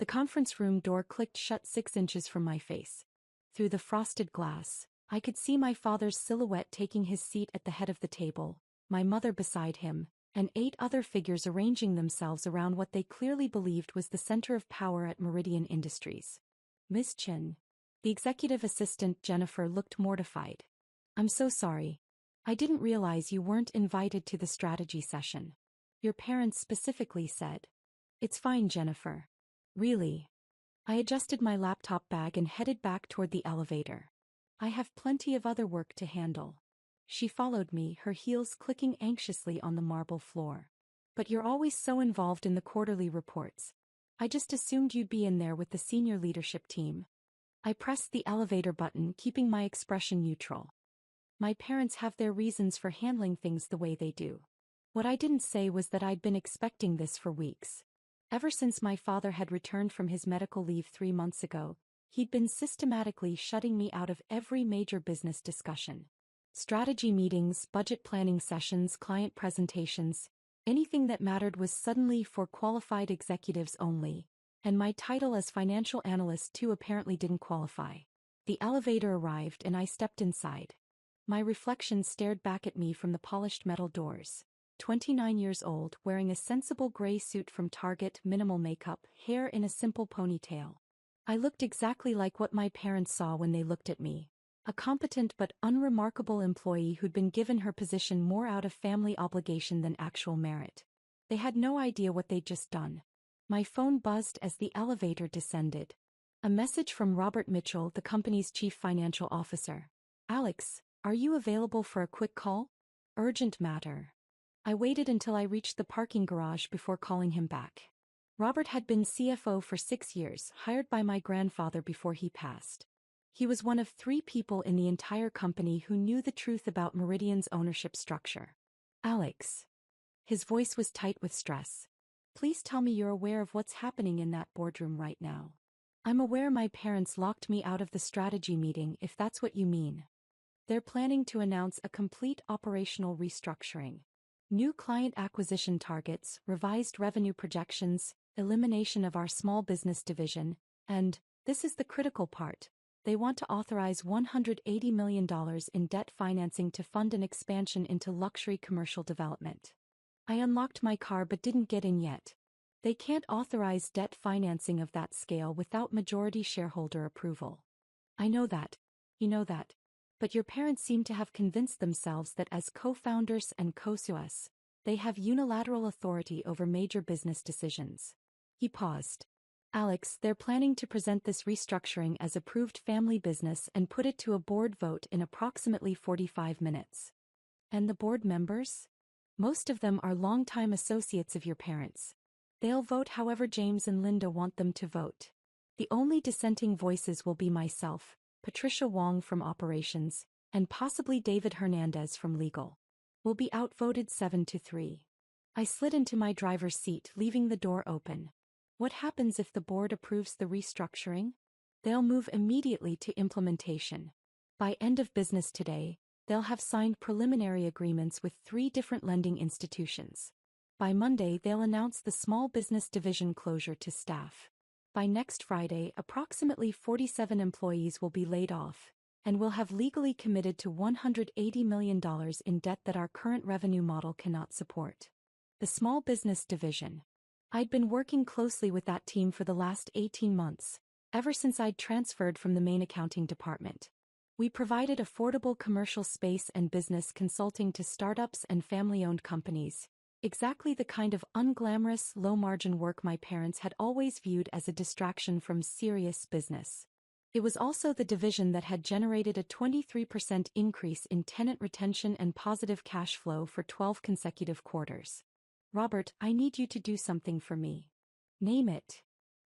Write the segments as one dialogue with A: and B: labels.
A: The conference room door clicked shut 6 inches from my face. Through the frosted glass, I could see my father's silhouette taking his seat at the head of the table, my mother beside him, and 8 other figures arranging themselves around what they clearly believed was the center of power at Meridian Industries. Miss Chin. The executive assistant Jennifer looked mortified. I'm so sorry. I didn't realize you weren't invited to the strategy session. Your parents specifically said. It's fine, Jennifer. Really? I adjusted my laptop bag and headed back toward the elevator. I have plenty of other work to handle. She followed me, her heels clicking anxiously on the marble floor. But you're always so involved in the quarterly reports. I just assumed you'd be in there with the senior leadership team. I pressed the elevator button, keeping my expression neutral. My parents have their reasons for handling things the way they do. What I didn't say was that I'd been expecting this for weeks. Ever since my father had returned from his medical leave 3 months ago, he'd been systematically shutting me out of every major business discussion. Strategy meetings, budget planning sessions, client presentations, anything that mattered was suddenly for qualified executives only, and my title as financial analyst too apparently didn't qualify. The elevator arrived and I stepped inside. My reflection stared back at me from the polished metal doors. 29 years old, wearing a sensible gray suit from Target, minimal makeup, hair in a simple ponytail. I looked exactly like what my parents saw when they looked at me. A competent but unremarkable employee who'd been given her position more out of family obligation than actual merit. They had no idea what they'd just done. My phone buzzed as the elevator descended. A message from Robert Mitchell, the company's chief financial officer. Alex, are you available for a quick call? Urgent matter. I waited until I reached the parking garage before calling him back. Robert had been CFO for 6 years, hired by my grandfather before he passed. He was one of 3 people in the entire company who knew the truth about Meridian's ownership structure. Alex. His voice was tight with stress. Please tell me you're aware of what's happening in that boardroom right now. I'm aware my parents locked me out of the strategy meeting, if that's what you mean. They're planning to announce a complete operational restructuring. New client acquisition targets, revised revenue projections, elimination of our small business division, and, this is the critical part, they want to authorize $180 million in debt financing to fund an expansion into luxury commercial development. I unlocked my car but didn't get in yet. They can't authorize debt financing of that scale without majority shareholder approval. I know that. You know that. But your parents seem to have convinced themselves that as co-founders and co-CEOs, they have unilateral authority over major business decisions. He paused. Alex, they're planning to present this restructuring as approved family business and put it to a board vote in approximately 45 minutes. And the board members? Most of them are longtime associates of your parents. They'll vote however James and Linda want them to vote. The only dissenting voices will be myself, Patricia Wong from Operations, and possibly David Hernandez from Legal. We'll be outvoted 7-3. I slid into my driver's seat, leaving the door open. What happens if the board approves the restructuring? They'll move immediately to implementation. By end of business today, they'll have signed preliminary agreements with 3 different lending institutions. By Monday, they'll announce the small business division closure to staff. By next Friday, approximately 47 employees will be laid off, and we'll have legally committed to $180 million in debt that our current revenue model cannot support. The small business division. I'd been working closely with that team for the last 18 months, ever since I'd transferred from the main accounting department. We provided affordable commercial space and business consulting to startups and family-owned companies, exactly the kind of unglamorous, low-margin work my parents had always viewed as a distraction from serious business. It was also the division that had generated a 23% increase in tenant retention and positive cash flow for 12 consecutive quarters. Robert, I need you to do something for me. Name it.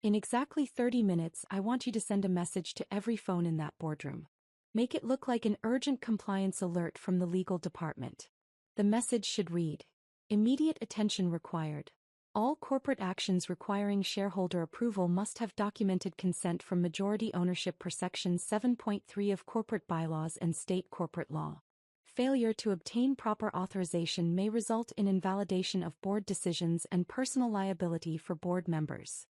A: In exactly 30 minutes, I want you to send a message to every phone in that boardroom. Make it look like an urgent compliance alert from the legal department. The message should read, immediate attention required. All corporate actions requiring shareholder approval must have documented consent from majority ownership per Section 7.3 of corporate bylaws and state corporate law. Failure to obtain proper authorization may result in invalidation of board decisions and personal liability for board members.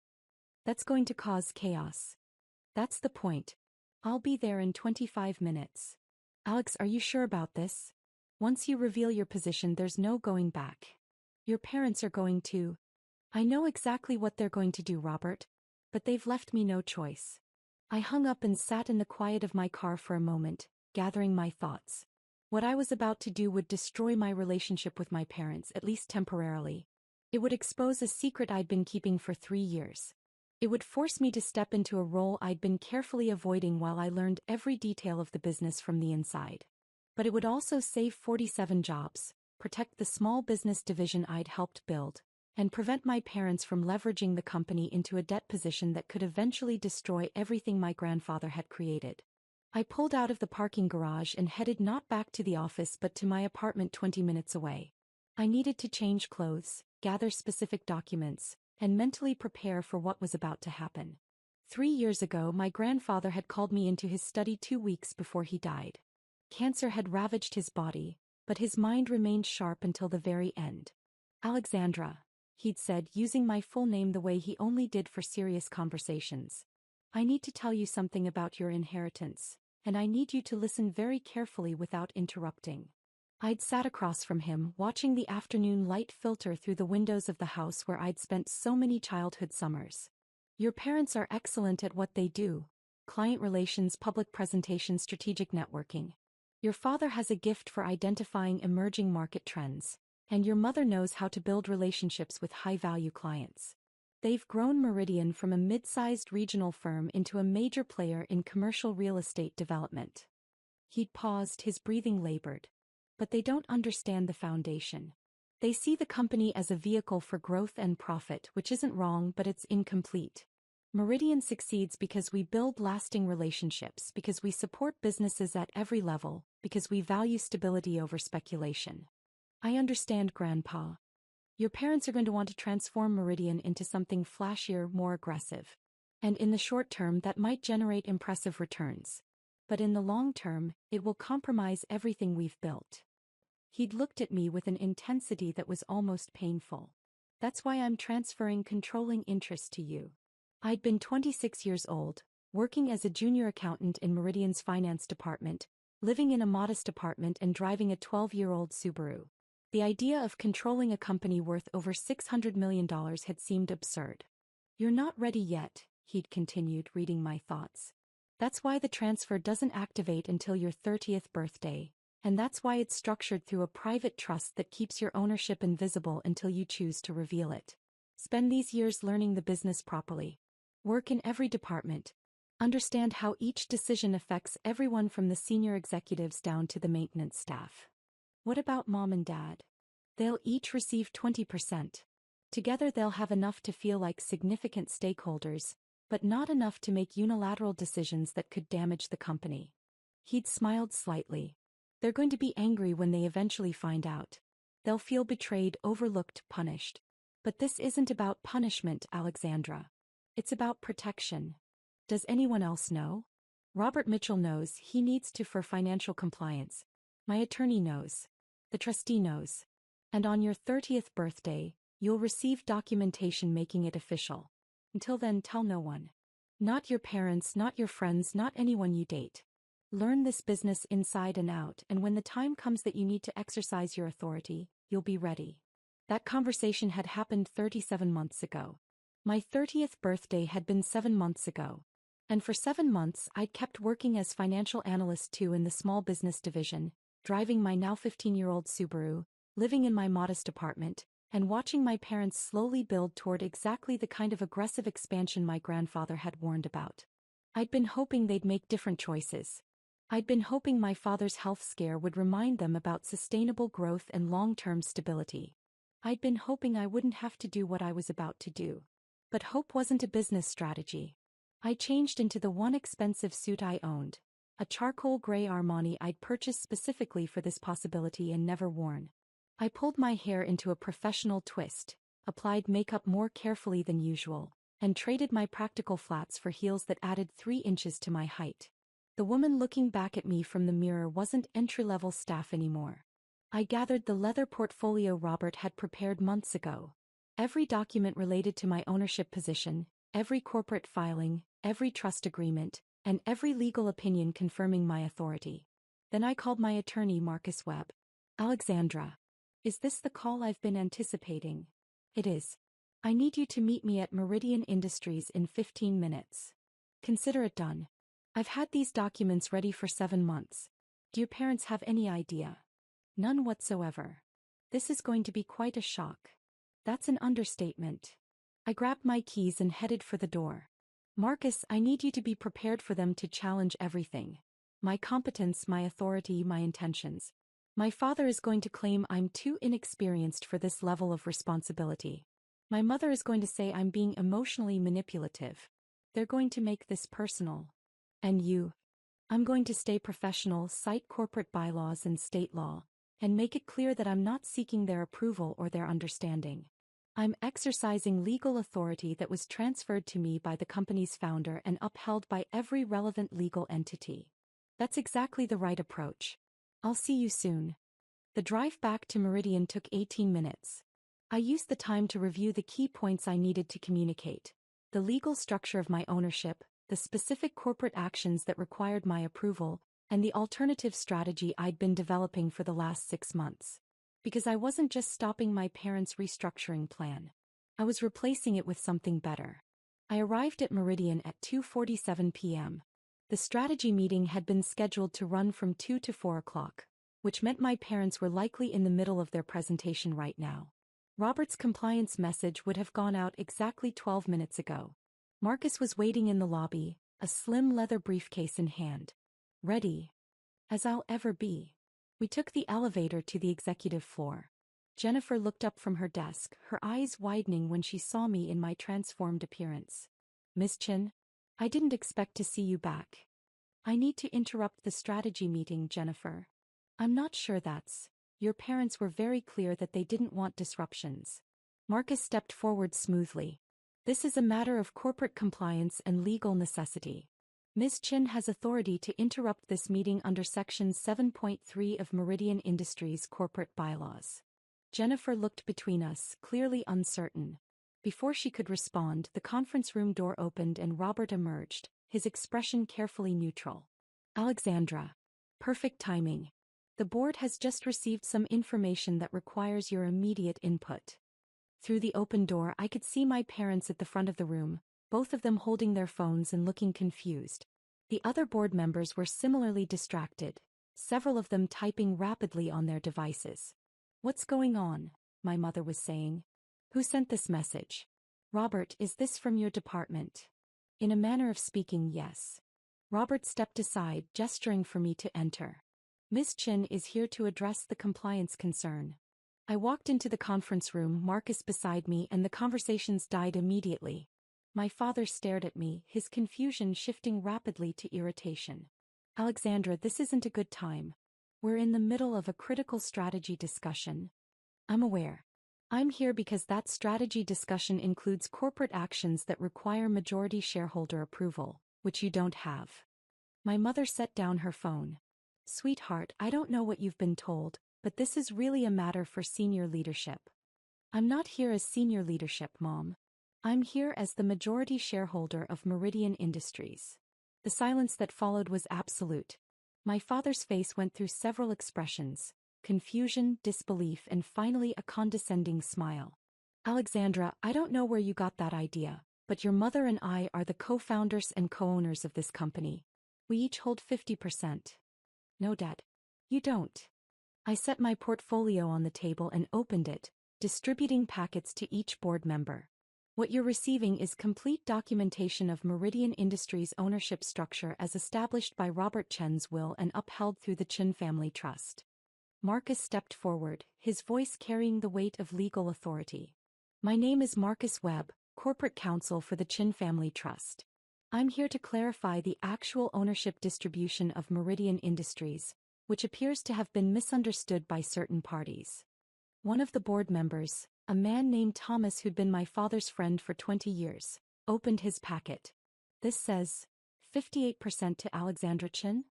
A: That's going to cause chaos. That's the point. I'll be there in 25 minutes. Alex, are you sure about this? Once you reveal your position, there's no going back. Your parents are going to. I know exactly what they're going to do, Robert. But they've left me no choice. I hung up and sat in the quiet of my car for a moment, gathering my thoughts. What I was about to do would destroy my relationship with my parents, at least temporarily. It would expose a secret I'd been keeping for 3 years. It would force me to step into a role I'd been carefully avoiding while I learned every detail of the business from the inside. But it would also save 47 jobs, protect the small business division I'd helped build, and prevent my parents from leveraging the company into a debt position that could eventually destroy everything my grandfather had created. I pulled out of the parking garage and headed not back to the office but to my apartment 20 minutes away. I needed to change clothes, gather specific documents, and mentally prepare for what was about to happen. 3 years ago, my grandfather had called me into his study 2 weeks before he died. Cancer had ravaged his body, but his mind remained sharp until the very end. Alexandra, he'd said, using my full name the way he only did for serious conversations. I need to tell you something about your inheritance, and I need you to listen very carefully without interrupting. I'd sat across from him, watching the afternoon light filter through the windows of the house where I'd spent so many childhood summers. Your parents are excellent at what they do: client relations, public presentation, strategic networking. Your father has a gift for identifying emerging market trends, and your mother knows how to build relationships with high-value clients. They've grown Meridian from a mid-sized regional firm into a major player in commercial real estate development. He'd paused, his breathing labored. But they don't understand the foundation. They see the company as a vehicle for growth and profit, which isn't wrong, but it's incomplete. Meridian succeeds because we build lasting relationships, because we support businesses at every level, because we value stability over speculation. I understand, Grandpa. Your parents are going to want to transform Meridian into something flashier, more aggressive. And in the short term, that might generate impressive returns. But in the long term, it will compromise everything we've built. He'd looked at me with an intensity that was almost painful. That's why I'm transferring controlling interest to you. I'd been 26 years old, working as a junior accountant in Meridian's finance department, living in a modest apartment and driving a 12-year-old Subaru. The idea of controlling a company worth over $600 million had seemed absurd. You're not ready yet, he'd continued, reading my thoughts. That's why the transfer doesn't activate until your 30th birthday, and that's why it's structured through a private trust that keeps your ownership invisible until you choose to reveal it. Spend these years learning the business properly. Work in every department. Understand how each decision affects everyone from the senior executives down to the maintenance staff. What about Mom and Dad? They'll each receive 20%. Together they'll have enough to feel like significant stakeholders, but not enough to make unilateral decisions that could damage the company. He'd smiled slightly. They're going to be angry when they eventually find out. They'll feel betrayed, overlooked, punished. But this isn't about punishment, Alexandra. It's about protection. Does anyone else know? Robert Mitchell knows. He needs to for financial compliance. My attorney knows. The trustee knows. And on your 30th birthday, you'll receive documentation making it official. Until then, tell no one. Not your parents, not your friends, not anyone you date. Learn this business inside and out, and when the time comes that you need to exercise your authority, you'll be ready. That conversation had happened 37 months ago. My 30th birthday had been 7 months ago. And for 7 months, I'd kept working as financial analyst 2 in the small business division, driving my now 15-year-old Subaru, living in my modest apartment, and watching my parents slowly build toward exactly the kind of aggressive expansion my grandfather had warned about. I'd been hoping they'd make different choices. I'd been hoping my father's health scare would remind them about sustainable growth and long-term stability. I'd been hoping I wouldn't have to do what I was about to do. But hope wasn't a business strategy. I changed into the one expensive suit I owned, a charcoal gray Armani I'd purchased specifically for this possibility and never worn. I pulled my hair into a professional twist, applied makeup more carefully than usual, and traded my practical flats for heels that added 3 inches to my height. The woman looking back at me from the mirror wasn't entry-level staff anymore. I gathered the leather portfolio Robert had prepared months ago. Every document related to my ownership position, every corporate filing, every trust agreement, and every legal opinion confirming my authority. Then I called my attorney, Marcus Webb. Alexandra. Is this the call I've been anticipating? It is. I need you to meet me at Meridian Industries in 15 minutes. Consider it done. I've had these documents ready for 7 months. Do your parents have any idea? None whatsoever. This is going to be quite a shock. That's an understatement. I grabbed my keys and headed for the door. Marcus, I need you to be prepared for them to challenge everything. My competence, my authority, my intentions. My father is going to claim I'm too inexperienced for this level of responsibility. My mother is going to say I'm being emotionally manipulative. They're going to make this personal. And you? I'm going to stay professional, cite corporate bylaws and state law, and make it clear that I'm not seeking their approval or their understanding. I'm exercising legal authority that was transferred to me by the company's founder and upheld by every relevant legal entity. That's exactly the right approach. I'll see you soon. The drive back to Meridian took 18 minutes. I used the time to review the key points I needed to communicate: the legal structure of my ownership, the specific corporate actions that required my approval, and the alternative strategy I'd been developing for the last 6 months. Because I wasn't just stopping my parents' restructuring plan. I was replacing it with something better. I arrived at Meridian at 2:47 p.m. The strategy meeting had been scheduled to run from 2 to 4 o'clock, which meant my parents were likely in the middle of their presentation right now. Robert's compliance message would have gone out exactly 12 minutes ago. Marcus was waiting in the lobby, a slim leather briefcase in hand. Ready. As I'll ever be. We took the elevator to the executive floor. Jennifer looked up from her desk, her eyes widening when she saw me in my transformed appearance. Miss Chin? I didn't expect to see you back. I need to interrupt the strategy meeting, Jennifer. I'm not sure that's. Your parents were very clear that they didn't want disruptions. Marcus stepped forward smoothly. This is a matter of corporate compliance and legal necessity. Ms. Chin has authority to interrupt this meeting under Section 7.3 of Meridian Industries corporate bylaws. Jennifer looked between us, clearly uncertain. Before she could respond, the conference room door opened and Robert emerged, his expression carefully neutral. Alexandra. Perfect timing. The board has just received some information that requires your immediate input. Through the open door I could see my parents at the front of the room, both of them holding their phones and looking confused. The other board members were similarly distracted, several of them typing rapidly on their devices. What's going on? My mother was saying. Who sent this message? Robert, is this from your department? In a manner of speaking, yes. Robert stepped aside, gesturing for me to enter. Ms. Chin is here to address the compliance concern. I walked into the conference room, Marcus beside me, and the conversations died immediately. My father stared at me, his confusion shifting rapidly to irritation. Alexandra, this isn't a good time. We're in the middle of a critical strategy discussion. I'm aware. I'm here because that strategy discussion includes corporate actions that require majority shareholder approval, which you don't have. My mother set down her phone. Sweetheart, I don't know what you've been told, but this is really a matter for senior leadership. I'm not here as senior leadership, Mom. I'm here as the majority shareholder of Meridian Industries. The silence that followed was absolute. My father's face went through several expressions: confusion, disbelief, and finally a condescending smile. Alexandra, I don't know where you got that idea, but your mother and I are the co-founders and co-owners of this company. We each hold 50%. No, Dad. You don't. I set my portfolio on the table and opened it, distributing packets to each board member. What you're receiving is complete documentation of Meridian Industries' ownership structure as established by Robert Chen's will and upheld through the Chin Family Trust. Marcus stepped forward, his voice carrying the weight of legal authority. My name is Marcus Webb, Corporate Counsel for the Chin Family Trust. I'm here to clarify the actual ownership distribution of Meridian Industries, which appears to have been misunderstood by certain parties. One of the board members, a man named Thomas who'd been my father's friend for 20 years, opened his packet. This says 58% to Alexandra Chin?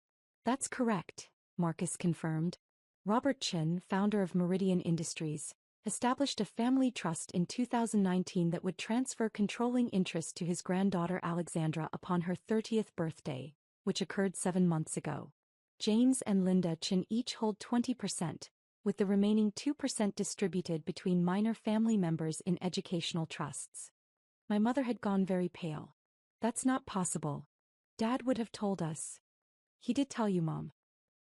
A: That's correct, Marcus confirmed. Robert Chin, founder of Meridian Industries, established a family trust in 2019 that would transfer controlling interest to his granddaughter Alexandra upon her 30th birthday, which occurred 7 months ago. James and Linda Chin each hold 20%, with the remaining 2% distributed between minor family members in educational trusts. My mother had gone very pale. That's not possible. Dad would have told us. He did tell you, Mom.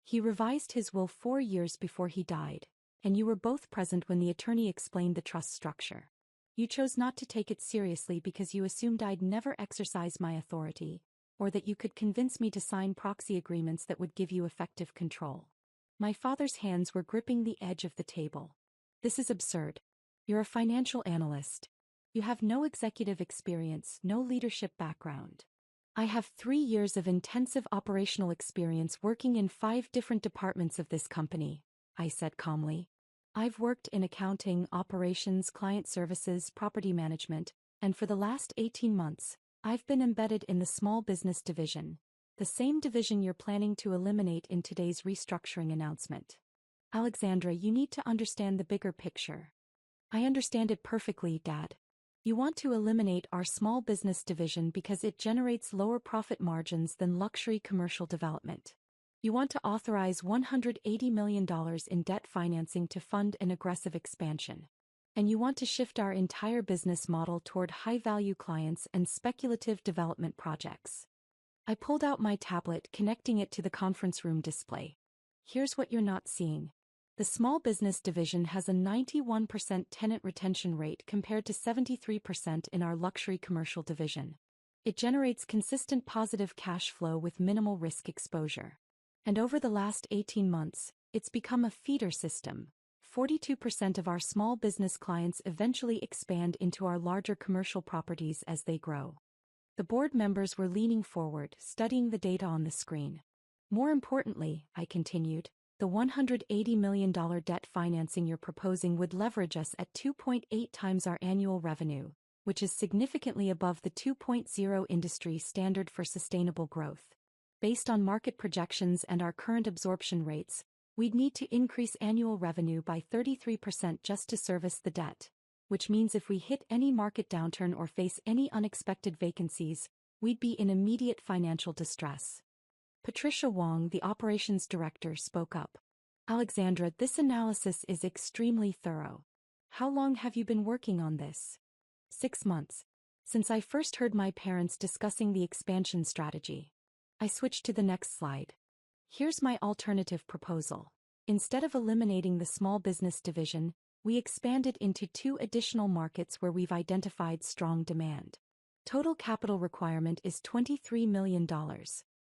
A: He revised his will 4 years before he died, and you were both present when the attorney explained the trust structure. You chose not to take it seriously because you assumed I'd never exercise my authority, or that you could convince me to sign proxy agreements that would give you effective control. My father's hands were gripping the edge of the table. This is absurd. You're a financial analyst. You have no executive experience, no leadership background. I have 3 years of intensive operational experience working in 5 different departments of this company, I said calmly. I've worked in accounting, operations, client services, property management, and for the last 18 months, I've been embedded in the small business division, the same division you're planning to eliminate in today's restructuring announcement. Alexandra, you need to understand the bigger picture. I understand it perfectly, Dad. You want to eliminate our small business division because it generates lower profit margins than luxury commercial development. You want to authorize $180 million in debt financing to fund an aggressive expansion. And you want to shift our entire business model toward high-value clients and speculative development projects. I pulled out my tablet, connecting it to the conference room display. Here's what you're not seeing. The small business division has a 91% tenant retention rate compared to 73% in our luxury commercial division. It generates consistent positive cash flow with minimal risk exposure. And over the last 18 months, it's become a feeder system. 42% of our small business clients eventually expand into our larger commercial properties as they grow. The board members were leaning forward, studying the data on the screen. More importantly, I continued, the $180 million debt financing you're proposing would leverage us at 2.8 times our annual revenue, which is significantly above the 2.0 industry standard for sustainable growth. Based on market projections and our current absorption rates, we'd need to increase annual revenue by 33% just to service the debt, which means if we hit any market downturn or face any unexpected vacancies, we'd be in immediate financial distress. Patricia Wong, the operations director, spoke up. Alexandra, this analysis is extremely thorough. How long have you been working on this? 6 months. Since I first heard my parents discussing the expansion strategy. I switched to the next slide. Here's my alternative proposal. Instead of eliminating the small business division, we expanded into 2 additional markets where we've identified strong demand. Total capital requirement is $23 million,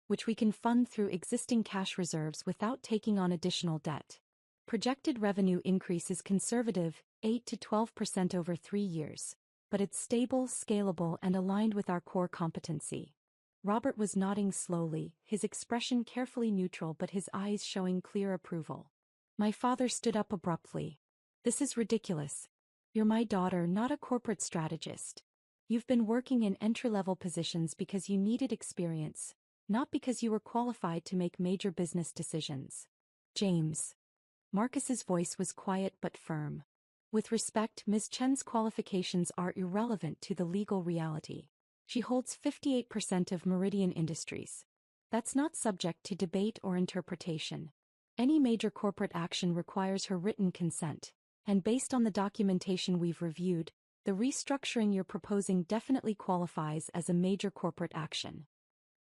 A: which we can fund through existing cash reserves without taking on additional debt. Projected revenue increase is conservative, 8 to 12% over 3 years, but it's stable, scalable, and aligned with our core competency. Robert was nodding slowly, his expression carefully neutral but his eyes showing clear approval. My father stood up abruptly. This is ridiculous. You're my daughter, not a corporate strategist. You've been working in entry-level positions because you needed experience, not because you were qualified to make major business decisions. James. Marcus's voice was quiet but firm. With respect, Ms. Chen's qualifications are irrelevant to the legal reality. She holds 58% of Meridian Industries. That's not subject to debate or interpretation. Any major corporate action requires her written consent, and based on the documentation we've reviewed, the restructuring you're proposing definitely qualifies as a major corporate action.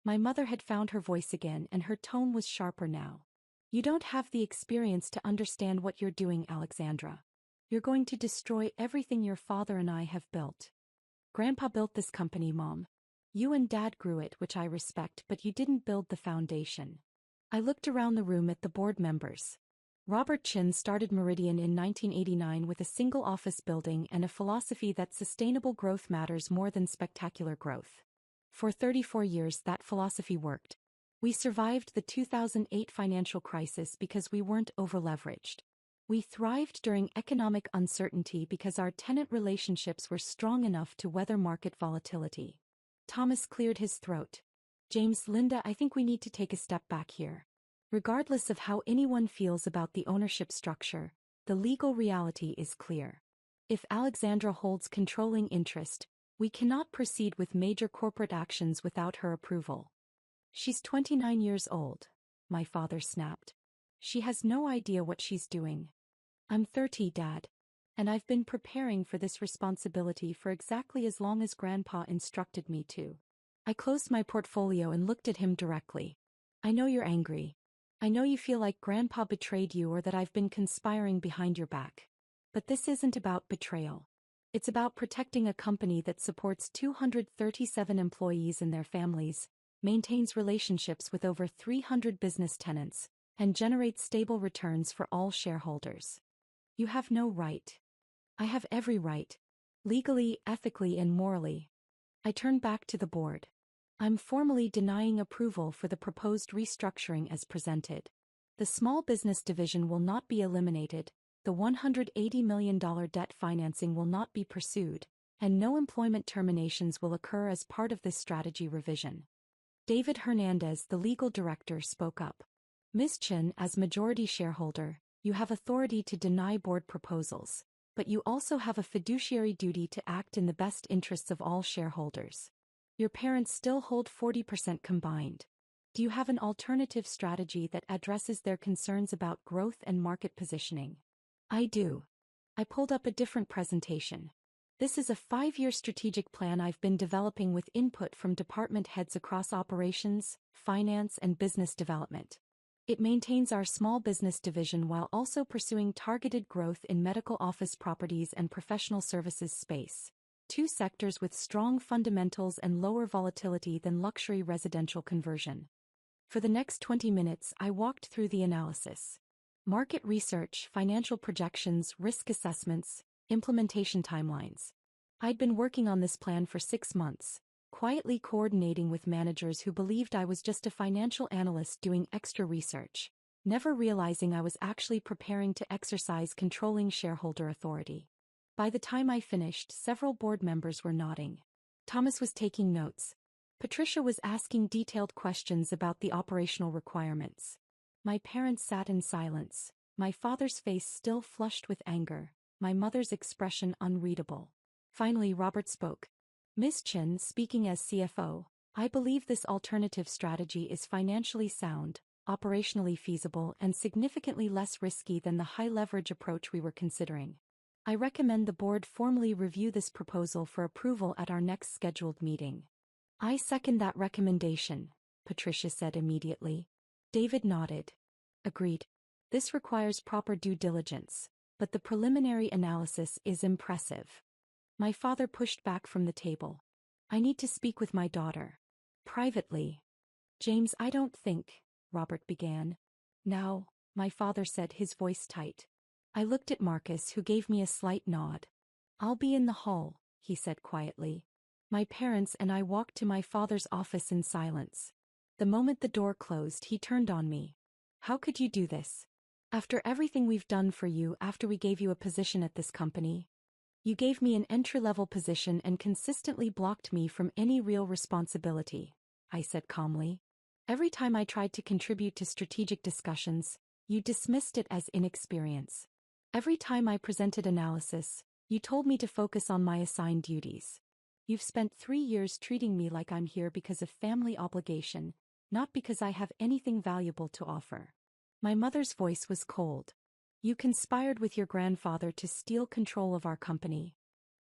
A: My mother had found her voice again and her tone was sharper now. You don't have the experience to understand what you're doing, Alexandra. You're going to destroy everything your father and I have built. Grandpa built this company, Mom. You and Dad grew it, which I respect, but you didn't build the foundation. I looked around the room at the board members. Robert Chin started Meridian in 1989 with a single office building and a philosophy that sustainable growth matters more than spectacular growth. For 34 years that philosophy worked. We survived the 2008 financial crisis because we weren't overleveraged. We thrived during economic uncertainty because our tenant relationships were strong enough to weather market volatility. Thomas cleared his throat. James, Linda, I think we need to take a step back here. Regardless of how anyone feels about the ownership structure, the legal reality is clear. If Alexandra holds controlling interest, we cannot proceed with major corporate actions without her approval. She's 29 years old, my father snapped. She has no idea what she's doing. I'm 30, Dad. And I've been preparing for this responsibility for exactly as long as Grandpa instructed me to. I closed my portfolio and looked at him directly. I know you're angry. I know you feel like Grandpa betrayed you or that I've been conspiring behind your back. But this isn't about betrayal. It's about protecting a company that supports 237 employees and their families, maintains relationships with over 300 business tenants, and generates stable returns for all shareholders. You have no right. I have every right. Legally, ethically, and morally. I turned back to the board. I'm formally denying approval for the proposed restructuring as presented. The small business division will not be eliminated, the $180 million debt financing will not be pursued, and no employment terminations will occur as part of this strategy revision. David Hernandez, the legal director, spoke up. Ms. Chen, as majority shareholder, you have authority to deny board proposals, but you also have a fiduciary duty to act in the best interests of all shareholders. Your parents still hold 40% combined. Do you have an alternative strategy that addresses their concerns about growth and market positioning? I do. I pulled up a different presentation. This is a 5-year strategic plan I've been developing with input from department heads across operations, finance, and business development. It maintains our small business division while also pursuing targeted growth in medical office properties and professional services space, 2 sectors with strong fundamentals and lower volatility than luxury residential conversion. For the next 20 minutes, I walked through the analysis. Market research, financial projections, risk assessments, implementation timelines. I'd been working on this plan for 6 months, quietly coordinating with managers who believed I was just a financial analyst doing extra research, never realizing I was actually preparing to exercise controlling shareholder authority. By the time I finished, several board members were nodding. Thomas was taking notes. Patricia was asking detailed questions about the operational requirements. My parents sat in silence, my father's face still flushed with anger, my mother's expression unreadable. Finally, Robert spoke. Ms. Chen, speaking as CFO, I believe this alternative strategy is financially sound, operationally feasible, and significantly less risky than the high-leverage approach we were considering. I recommend the board formally review this proposal for approval at our next scheduled meeting. I second that recommendation, Patricia said immediately. David nodded. Agreed. This requires proper due diligence, but the preliminary analysis is impressive. My father pushed back from the table. I need to speak with my daughter. Privately. James, I don't think, Robert began. Now, my father said, his voice tight. I looked at Marcus, who gave me a slight nod. I'll be in the hall, he said quietly. My parents and I walked to my father's office in silence. The moment the door closed, he turned on me. How could you do this? After everything we've done for you, after we gave you a position at this company? You gave me an entry-level position and consistently blocked me from any real responsibility, I said calmly. Every time I tried to contribute to strategic discussions, you dismissed it as inexperience. Every time I presented analysis, you told me to focus on my assigned duties. You've spent 3 years treating me like I'm here because of family obligation, not because I have anything valuable to offer. My mother's voice was cold. You conspired with your grandfather to steal control of our company.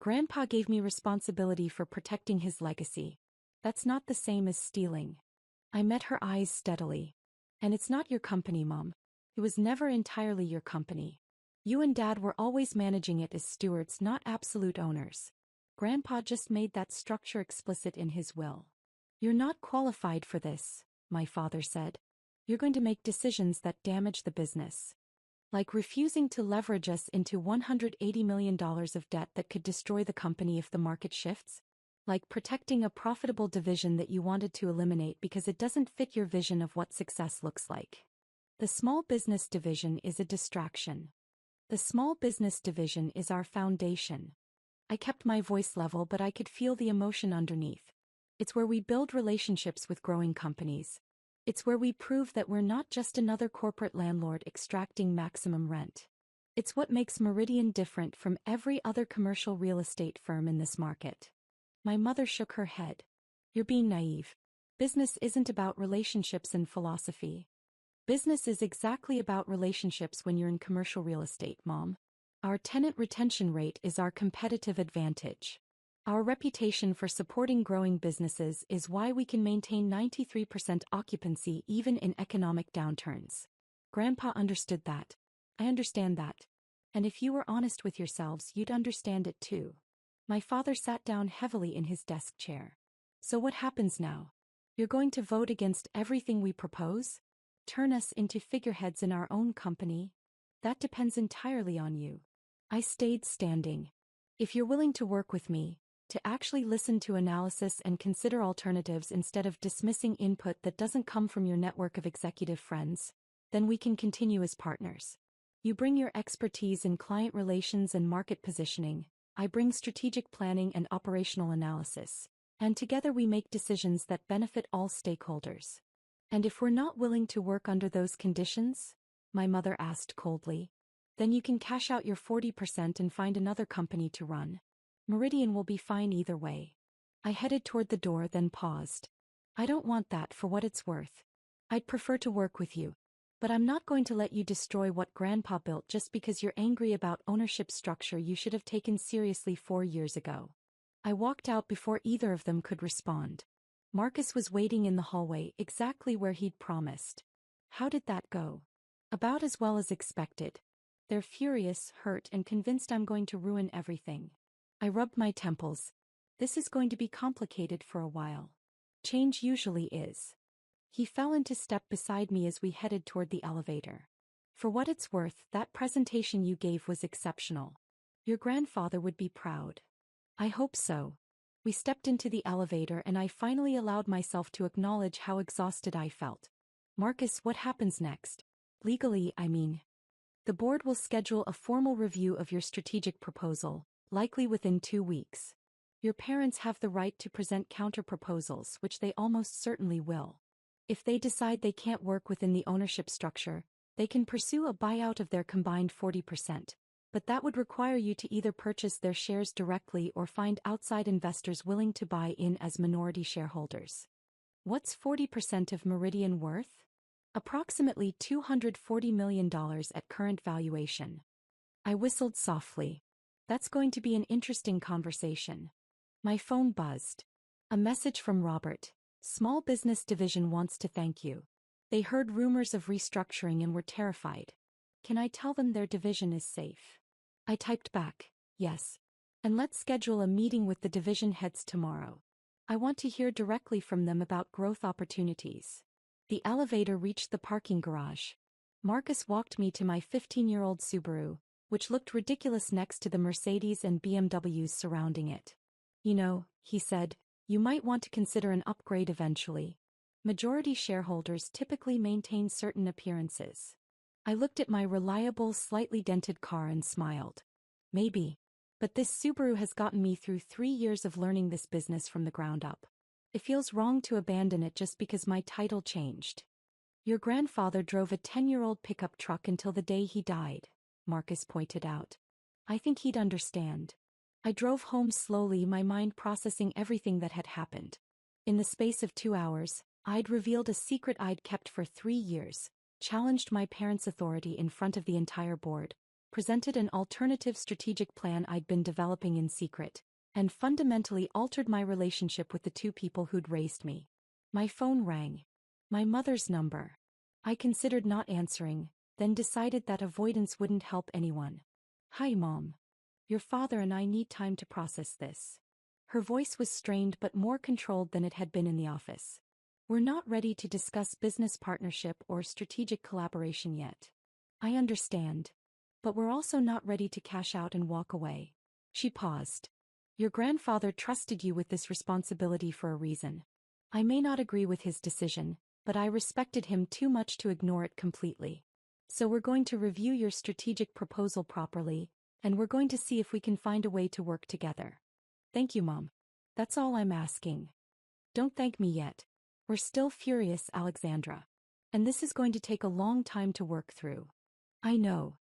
A: Grandpa gave me responsibility for protecting his legacy. That's not the same as stealing. I met her eyes steadily. And it's not your company, Mom. It was never entirely your company. You and Dad were always managing it as stewards, not absolute owners. Grandpa just made that structure explicit in his will. You're not qualified for this, my father said. You're going to make decisions that damage the business. Like refusing to leverage us into $180 million of debt that could destroy the company if the market shifts. Like protecting a profitable division that you wanted to eliminate because it doesn't fit your vision of what success looks like. The small business division is a distraction. The small business division is our foundation. I kept my voice level, but I could feel the emotion underneath. It's where we build relationships with growing companies. It's where we prove that we're not just another corporate landlord extracting maximum rent. It's what makes Meridian different from every other commercial real estate firm in this market. My mother shook her head. You're being naive. Business isn't about relationships and philosophy. Business is exactly about relationships when you're in commercial real estate, Mom. Our tenant retention rate is our competitive advantage. Our reputation for supporting growing businesses is why we can maintain 93% occupancy even in economic downturns. Grandpa understood that. I understand that. And if you were honest with yourselves, you'd understand it too. My father sat down heavily in his desk chair. So what happens now? You're going to vote against everything we propose? Turn us into figureheads in our own company? That depends entirely on you. I stayed standing. If you're willing to work with me, to actually listen to analysis and consider alternatives instead of dismissing input that doesn't come from your network of executive friends, then we can continue as partners. You bring your expertise in client relations and market positioning, I bring strategic planning and operational analysis, and together we make decisions that benefit all stakeholders. And if we're not willing to work under those conditions? My mother asked coldly. Then you can cash out your 40% and find another company to run. Meridian will be fine either way. I headed toward the door, then paused. I don't want that for what it's worth. I'd prefer to work with you. But I'm not going to let you destroy what Grandpa built just because you're angry about ownership structure you should have taken seriously 4 years ago. I walked out before either of them could respond. Marcus was waiting in the hallway exactly where he'd promised. How did that go? About as well as expected. They're furious, hurt, and convinced I'm going to ruin everything. I rubbed my temples. This is going to be complicated for a while. Change usually is. He fell into step beside me as we headed toward the elevator. For what it's worth, that presentation you gave was exceptional. Your grandfather would be proud. I hope so. We stepped into the elevator and I finally allowed myself to acknowledge how exhausted I felt. Marcus, what happens next? Legally, I mean. The board will schedule a formal review of your strategic proposal, likely within 2 weeks. Your parents have the right to present counter-proposals, which they almost certainly will. If they decide they can't work within the ownership structure, they can pursue a buyout of their combined 40%, but that would require you to either purchase their shares directly or find outside investors willing to buy in as minority shareholders. What's 40% of Meridian worth? Approximately $240 million at current valuation. I whistled softly. That's going to be an interesting conversation. My phone buzzed. A message from Robert. Small Business Division wants to thank you. They heard rumors of restructuring and were terrified. Can I tell them their division is safe? I typed back, yes. And let's schedule a meeting with the division heads tomorrow. I want to hear directly from them about growth opportunities. The elevator reached the parking garage. Marcus walked me to my 15-year-old Subaru, which looked ridiculous next to the Mercedes and BMWs surrounding it. You know, he said, you might want to consider an upgrade eventually. Majority shareholders typically maintain certain appearances. I looked at my reliable, slightly dented car and smiled. Maybe. But this Subaru has gotten me through 3 years of learning this business from the ground up. It feels wrong to abandon it just because my title changed. Your grandfather drove a 10-year-old pickup truck until the day he died, Marcus pointed out. I think he'd understand. I drove home slowly, my mind processing everything that had happened. In the space of 2 hours, I'd revealed a secret I'd kept for 3 years, challenged my parents' authority in front of the entire board, presented an alternative strategic plan I'd been developing in secret, and fundamentally altered my relationship with the 2 people who'd raised me. My phone rang. My mother's number. I considered not answering, then decided that avoidance wouldn't help anyone. Hi, Mom. Your father and I need time to process this. Her voice was strained but more controlled than it had been in the office. We're not ready to discuss business partnership or strategic collaboration yet. I understand. But we're also not ready to cash out and walk away. She paused. Your grandfather trusted you with this responsibility for a reason. I may not agree with his decision, but I respected him too much to ignore it completely. So we're going to review your strategic proposal properly, and we're going to see if we can find a way to work together. Thank you, Mom. That's all I'm asking. Don't thank me yet. We're still furious, Alexandra. And this is going to take a long time to work through. I know.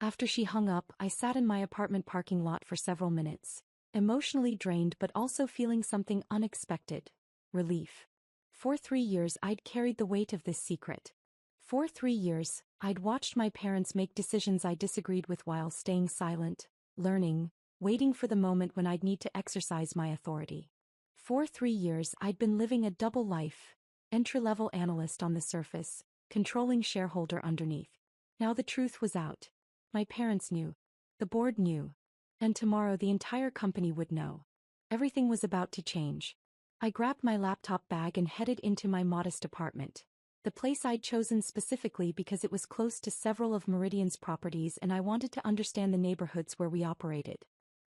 A: After she hung up, I sat in my apartment parking lot for several minutes, emotionally drained but also feeling something unexpected: relief. For 3 years I'd carried the weight of this secret. For 3 years, I'd watched my parents make decisions I disagreed with while staying silent, learning, waiting for the moment when I'd need to exercise my authority. For 3 years I'd been living a double life: entry-level analyst on the surface, controlling shareholder underneath. Now the truth was out. My parents knew. The board knew. And tomorrow the entire company would know. Everything was about to change. I grabbed my laptop bag and headed into my modest apartment. The place I'd chosen specifically because it was close to several of Meridian's properties and I wanted to understand the neighborhoods where we operated.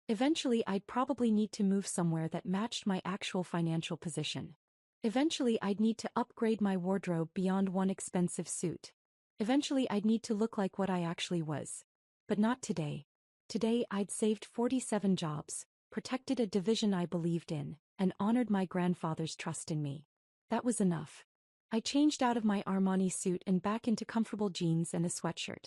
A: Eventually I'd probably need to move somewhere that matched my actual financial position. Eventually I'd need to upgrade my wardrobe beyond one expensive suit. Eventually I'd need to look like what I actually was. But not today. Today I'd saved 47 jobs, protected a division I believed in, and honored my grandfather's trust in me. That was enough. I changed out of my Armani suit and back into comfortable jeans and a sweatshirt.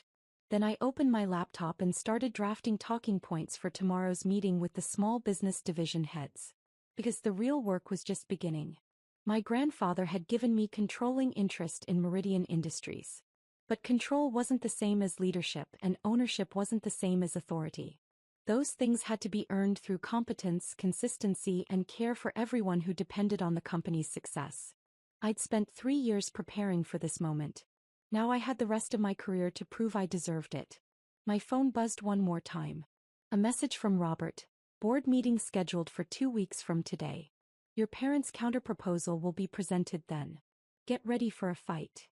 A: Then I opened my laptop and started drafting talking points for tomorrow's meeting with the small business division heads. Because the real work was just beginning. My grandfather had given me controlling interest in Meridian Industries. But control wasn't the same as leadership and ownership wasn't the same as authority. Those things had to be earned through competence, consistency, and care for everyone who depended on the company's success. I'd spent 3 years preparing for this moment. Now I had the rest of my career to prove I deserved it. My phone buzzed one more time. A message from Robert: board meeting scheduled for 2 weeks from today. Your parents' counterproposal will be presented then. Get ready for a fight.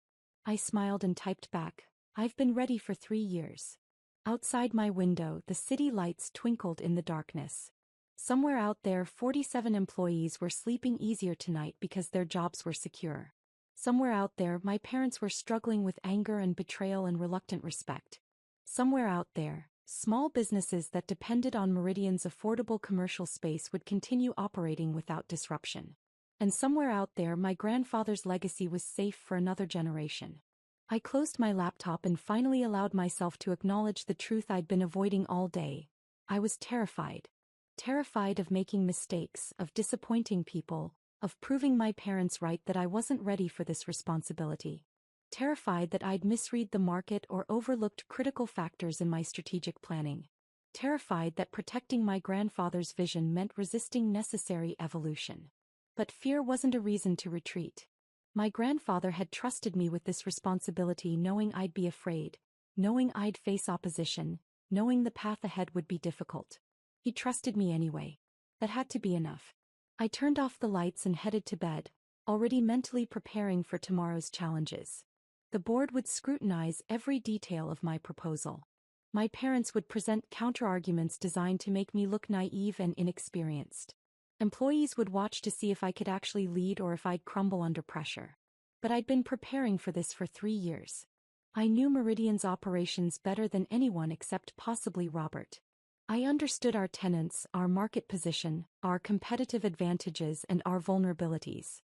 A: I smiled and typed back: I've been ready for 3 years. Outside my window, the city lights twinkled in the darkness. Somewhere out there, 47 employees were sleeping easier tonight because their jobs were secure. Somewhere out there, my parents were struggling with anger and betrayal and reluctant respect. Somewhere out there, small businesses that depended on Meridian's affordable commercial space would continue operating without disruption. And somewhere out there, my grandfather's legacy was safe for another generation. I closed my laptop and finally allowed myself to acknowledge the truth I'd been avoiding all day. I was terrified. Terrified of making mistakes, of disappointing people, of proving my parents right that I wasn't ready for this responsibility. Terrified that I'd misread the market or overlooked critical factors in my strategic planning. Terrified that protecting my grandfather's vision meant resisting necessary evolution. But fear wasn't a reason to retreat. My grandfather had trusted me with this responsibility, knowing I'd be afraid, knowing I'd face opposition, knowing the path ahead would be difficult. He trusted me anyway. That had to be enough. I turned off the lights and headed to bed, already mentally preparing for tomorrow's challenges. The board would scrutinize every detail of my proposal. My parents would present counterarguments designed to make me look naive and inexperienced. Employees would watch to see if I could actually lead or if I'd crumble under pressure. But I'd been preparing for this for 3 years. I knew Meridian's operations better than anyone except possibly Robert. I understood our tenants, our market position, our competitive advantages, and our vulnerabilities.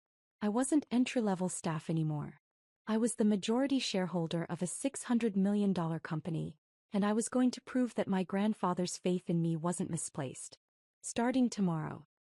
A: I wasn't entry-level staff anymore. I was the majority shareholder of a $600 million company, and I was going to prove that my grandfather's faith in me wasn't misplaced. Starting tomorrow,